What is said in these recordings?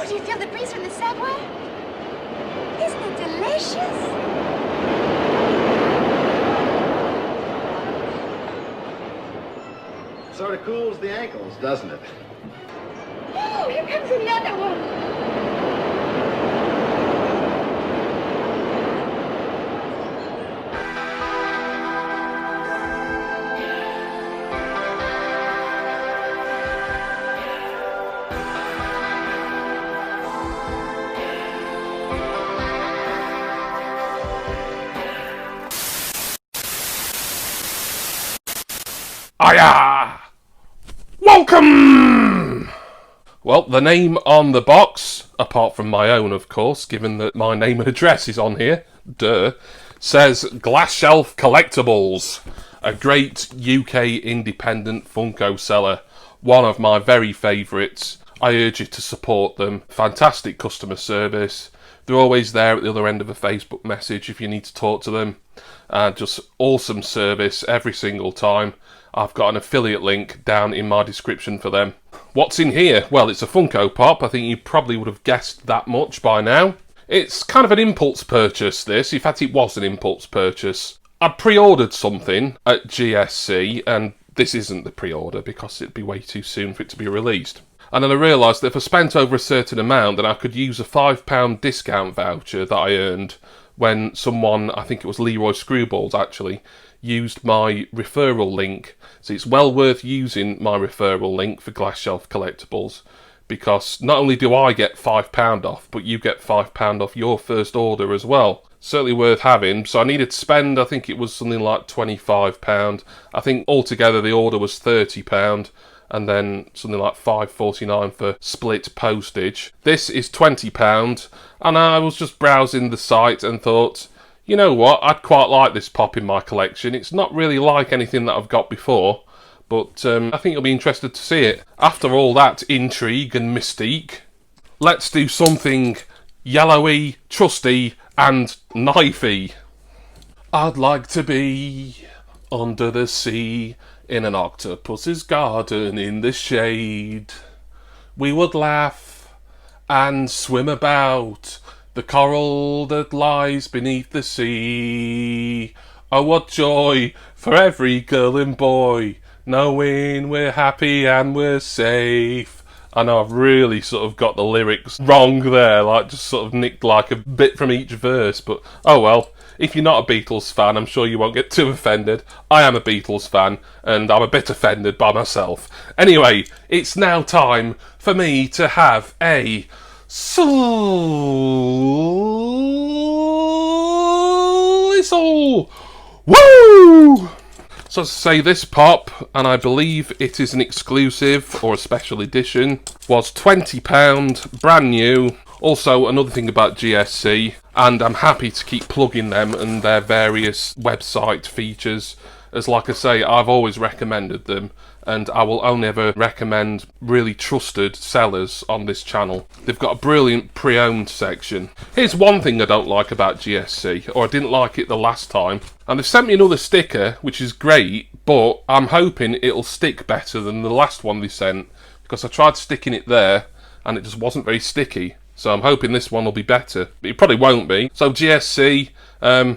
Oh, do you feel the breeze from the subway? Isn't it delicious? Sort of cools the ankles, doesn't it? Oh, here comes another one. Hiya! Welcome! Well, the name on the box, apart from my own, of course, given that my name and address is on here, says Glass Shelf Collectibles, a great UK independent Funko seller, one of my very favourites. I urge you to support them. Fantastic customer service. They're always there at the other end of a Facebook message if you need to talk to them. Just awesome service every single time. I've got an affiliate link down in my description for them. What's in here? Well, it's a Funko Pop. I think you probably would have guessed that much by now. It's kind of an impulse purchase, this. In fact, it was an impulse purchase. I pre-ordered something at GSC, and this isn't the pre-order because it'd be way too soon for it to be released. And then I realised that if I spent over a certain amount, then I could use a £5 discount voucher that I earned when someone, I think it was Leroy Screwballs actually, used my referral link. So it's well worth using my referral link for Glass Shelf Collectibles, because not only do I get £5 off, but you get £5 off your first order as well. Certainly worth having. So I needed to spend, I think it was something like £25. I think altogether the order was £30, and then something like £5.49 for split postage. This is £20, and I was just browsing the site and thought, you know what, I'd quite like this pop in my collection. It's not really like anything that I've got before, but I think you'll be interested to see it. After all that intrigue and mystique, let's do something yellowy, trusty, and knifey. I'd like to be under the sea, in an octopus's garden in the shade. We would laugh and swim about the coral that lies beneath the sea. Oh, what joy for every girl and boy, knowing we're happy and we're safe. I know I've really sort of got the lyrics wrong there, like just sort of nicked like a bit from each verse, but oh well. If you're not a Beatles fan, I'm sure you won't get too offended. I am a Beatles fan, and I'm a bit offended by myself. Anyway, it's now time for me to have a woo! So to say, this pop, and I believe it is an exclusive or a special edition, was £20, brand new. Also, another thing about GSC, and I'm happy to keep plugging them and their various website features, as like I say, I've always recommended them, and I will only ever recommend really trusted sellers on this channel. They've got a brilliant pre-owned section. Here's one thing I don't like about GSC, or I didn't like it the last time, and they've sent me another sticker, which is great, but I'm hoping it'll stick better than the last one they sent, because I tried sticking it there, and it just wasn't very sticky. So I'm hoping this one will be better. But it probably won't be. So GSC,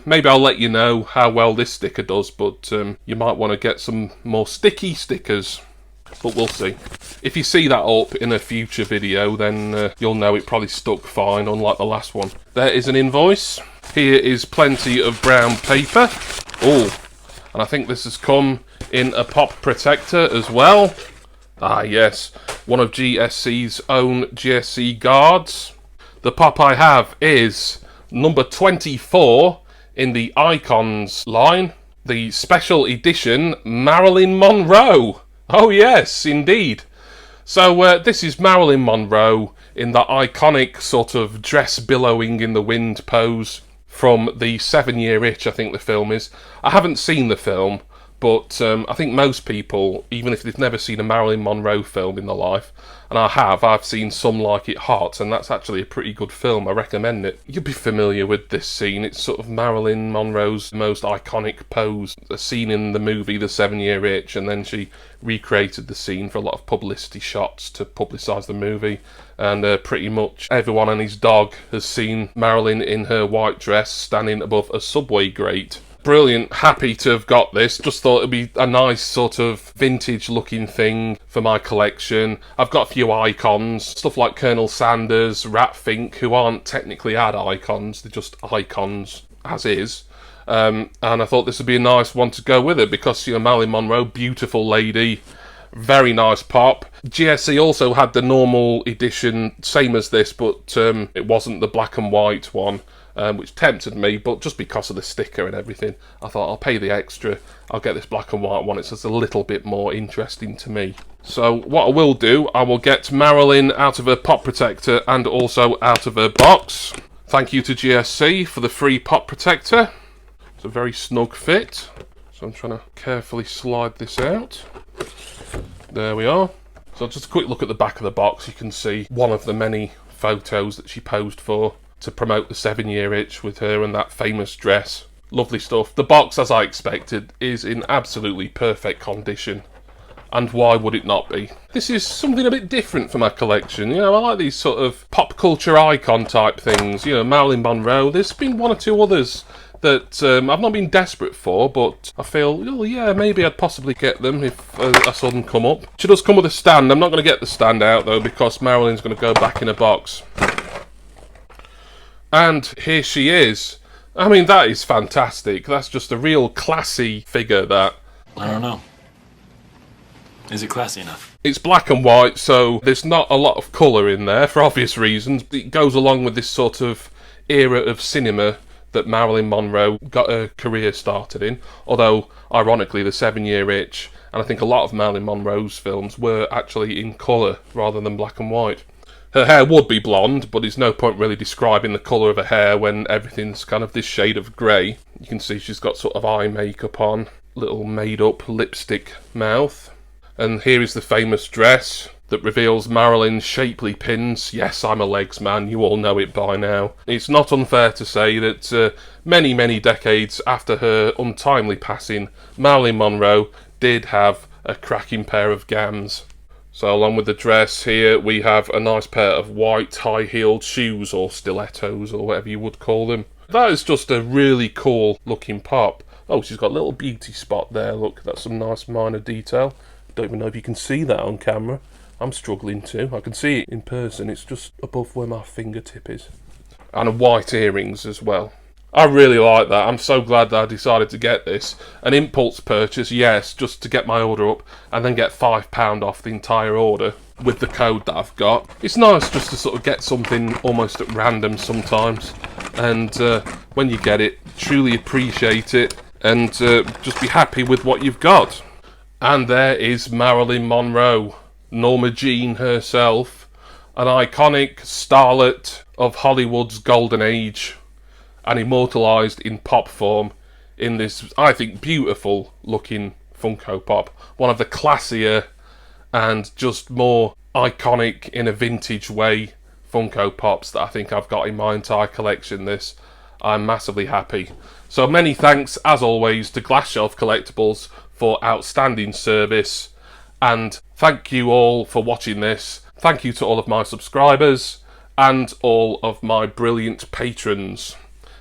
maybe I'll let you know how well this sticker does, but you might want to get some more sticky stickers. But we'll see. If you see that up in a future video, then you'll know it probably stuck fine, unlike the last one. There is an invoice. Here is plenty of brown paper. Oh, and I think this has come in a pop protector as well. Ah yes, one of GSC's own GSC guards. The pop I have is number 24 in the Icons line. The special edition Marilyn Monroe. Oh yes, indeed. So this is Marilyn Monroe in the iconic sort of dress billowing in the wind pose from the 7 Year Itch, I think the film is. I haven't seen the film, But I think most people, even if they've never seen a Marilyn Monroe film in their life, and I've seen Some Like It Hot, and that's actually a pretty good film. I recommend it. You'll be familiar with this scene. It's sort of Marilyn Monroe's most iconic pose, a scene in the movie The 7-Year Itch, and then she recreated the scene for a lot of publicity shots to publicise the movie. And pretty much everyone and his dog has seen Marilyn in her white dress standing above a subway grate. Brilliant, happy to have got this. Just thought it'd be a nice sort of vintage looking thing for my collection. I've got a few icons, stuff like Colonel Sanders, Rat Fink, who aren't technically ad icons, they're just icons as is. And I thought this would be a nice one to go with it because, you know, Marilyn Monroe, beautiful lady, very nice pop. GSC also had the normal edition, same as this, but it wasn't the black and white one. Which tempted me, but just because of the sticker and everything, I thought I'll pay the extra, I'll get this black and white one, it's just a little bit more interesting to me. So what I will do, I will get Marilyn out of her pop protector and also out of her box. Thank you to GSC for the free pop protector. It's a very snug fit, so I'm trying to carefully slide this out. There we are. So just a quick look at the back of the box, you can see one of the many photos that she posed for to promote the 7-Year Itch with her and that famous dress. Lovely stuff. The box, as I expected, is in absolutely perfect condition. And why would it not be? This is something a bit different for my collection. You know, I like these sort of pop culture icon type things. You know, Marilyn Monroe. There's been one or two others that I've not been desperate for, but I feel, oh yeah, maybe I'd possibly get them if I saw them come up. She does come with a stand. I'm not going to get the stand out though, because Marilyn's going to go back in a box. And here she is. I mean, that is fantastic. That's just a real classy figure, that. I don't know. Is it classy enough? It's black and white, so there's not a lot of colour in there, for obvious reasons. It goes along with this sort of era of cinema that Marilyn Monroe got her career started in. Although, ironically, The 7-Year Itch, and I think a lot of Marilyn Monroe's films, were actually in colour rather than black and white. Her hair would be blonde, but there's no point really describing the colour of her hair when everything's kind of this shade of grey. You can see she's got sort of eye makeup on, little made-up lipstick mouth. And here is the famous dress that reveals Marilyn's shapely pins. Yes, I'm a legs man, you all know it by now. It's not unfair to say that many, many decades after her untimely passing, Marilyn Monroe did have a cracking pair of gams. So along with the dress here, we have a nice pair of white high-heeled shoes, or stilettos, or whatever you would call them. That is just a really cool looking pop. Oh, she's got a little beauty spot there, look, that's some nice minor detail. Don't even know if you can see that on camera. I'm struggling to. I can see it in person, it's just above where my fingertip is. And white earrings as well. I really like that. I'm so glad that I decided to get this. An impulse purchase, yes, just to get my order up and then get £5 off the entire order with the code that I've got. It's nice just to sort of get something almost at random sometimes, and when you get it, truly appreciate it and just be happy with what you've got. And there is Marilyn Monroe, Norma Jean herself, an iconic starlet of Hollywood's golden age, and immortalised in pop form in this, I think, beautiful looking Funko Pop. One of the classier and just more iconic in a vintage way Funko Pops that I think I've got in my entire collection. This, I'm massively happy. So many thanks, as always, to Glass Shelf Collectibles for outstanding service, and thank you all for watching this. Thank you to all of my subscribers and all of my brilliant patrons.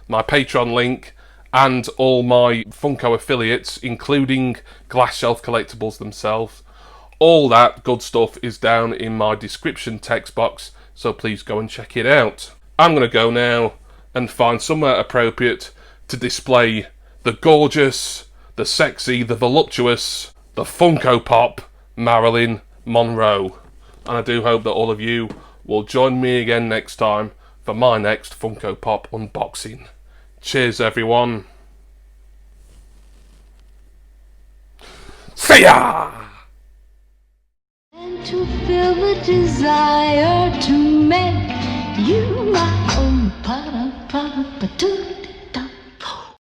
My Patreon link and all my Funko affiliates, including Glass Shelf Collectibles themselves, all that good stuff is down in my description text box, so please go and check it out. I'm going to go now and find somewhere appropriate to display the gorgeous, the sexy, the voluptuous, the Funko Pop Marilyn Monroe. And I do hope that all of you will join me again next time for my next Funko Pop unboxing. Cheers, everyone. See ya! And to feel the desire to make you my own. Pa-da-pa-da-pa-doo.